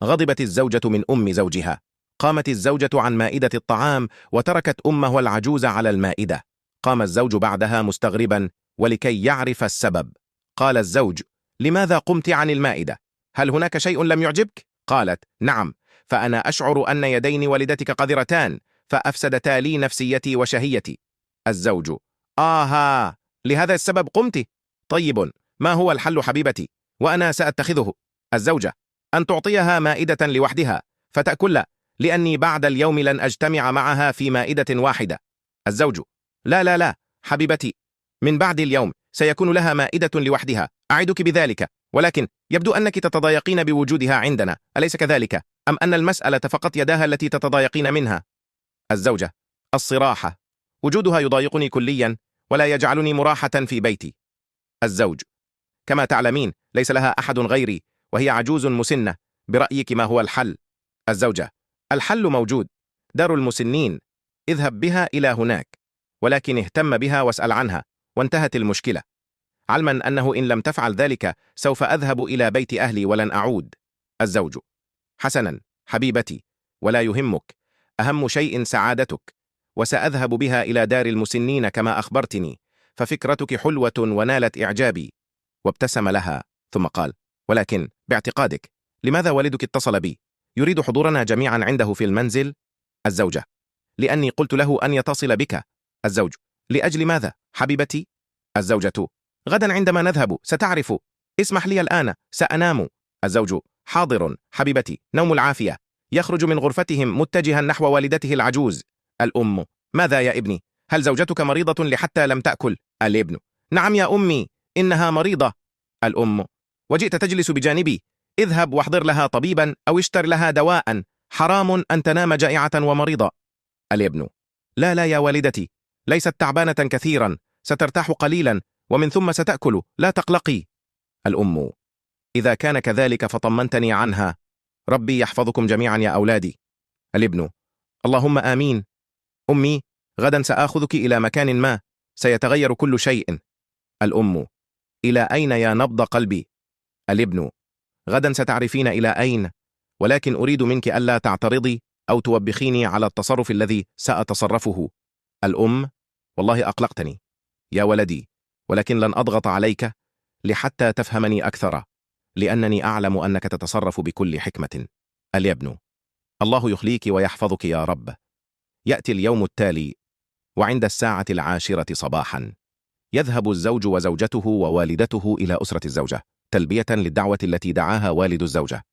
غضبت الزوجة من أم زوجها. قامت الزوجة عن مائدة الطعام وتركت أمه العجوز على المائدة. قام الزوج بعدها مستغربا ولكي يعرف السبب. قال الزوج: لماذا قمت عن المائدة؟ هل هناك شيء لم يعجبك؟ قالت: نعم، فأنا أشعر أن يدين والدتك قذرتان فأفسدتا لي نفسيتي وشهيتي. الزوج: آها، لهذا السبب قمت؟ طيب، ما هو الحل حبيبتي؟ وأنا سأتخذه. الزوجة: أن تعطيها مائدة لوحدها فتأكل، لأني بعد اليوم لن أجتمع معها في مائدة واحدة. الزوج: لا لا لا حبيبتي، من بعد اليوم سيكون لها مائدة لوحدها، أعدك بذلك، ولكن يبدو أنك تتضايقين بوجودها عندنا، أليس كذلك؟ أم أن المسألة فقط يداها التي تتضايقين منها؟ الزوجة: الصراحة، وجودها يضايقني كليا ولا يجعلني مراحة في بيتي. الزوج: كما تعلمين ليس لها أحد غيري، وهي عجوز مسنة، برأيك ما هو الحل؟ الزوجة: الحل موجود، دار المسنين، اذهب بها إلى هناك، ولكن اهتم بها واسأل عنها، وانتهت المشكلة، علما أنه إن لم تفعل ذلك سوف أذهب إلى بيت أهلي ولن أعود. الزوج: حسنا حبيبتي، ولا يهمك، أهم شيء سعادتك، وسأذهب بها إلى دار المسنين كما أخبرتني، ففكرتك حلوة ونالت إعجابي. وابتسم لها ثم قال: ولكن باعتقادك لماذا والدك اتصل بي؟ يريد حضورنا جميعا عنده في المنزل؟ الزوجة: لأني قلت له أن يتصل بك. الزوج: لأجل ماذا حبيبتي؟ الزوجة: غدا عندما نذهب ستعرف، اسمح لي الآن، سأنام. الزوج: حاضر حبيبتي، نوم العافية. يخرج من غرفتهم متجها نحو والدته العجوز. الأم: ماذا يا ابني؟ هل زوجتك مريضة لحتى لم تأكل؟ الابن: نعم يا أمي، إنها مريضة. الأم: وجئت تجلس بجانبي، اذهب واحضر لها طبيبا أو اشتر لها دواء، حرام أن تنام جائعة ومريضة. الابن: لا لا يا والدتي، ليست تعبانة كثيرا، سترتاح قليلا ومن ثم ستأكل، لا تقلقي. الأم: إذا كان كذلك فطمنتني عنها، ربي يحفظكم جميعا يا أولادي. الابن: اللهم آمين. أمي، غدا سآخذك إلى مكان ما، سيتغير كل شيء. الأم: إلى أين يا نبض قلبي؟ الابن: غدا ستعرفين إلى أين، ولكن أريد منك ألا تعترضي أو توبخيني على التصرف الذي سأتصرفه. الأم: والله أقلقتني يا ولدي، ولكن لن أضغط عليك لحتى تفهمني أكثر، لأنني أعلم أنك تتصرف بكل حكمة. الابن: الله يخليك ويحفظك يا رب. يأتي اليوم التالي، وعند 10:10 صباحا يذهب الزوج وزوجته ووالدته إلى أسرة الزوجة تلبية للدعوة التي دعاها والد الزوجة.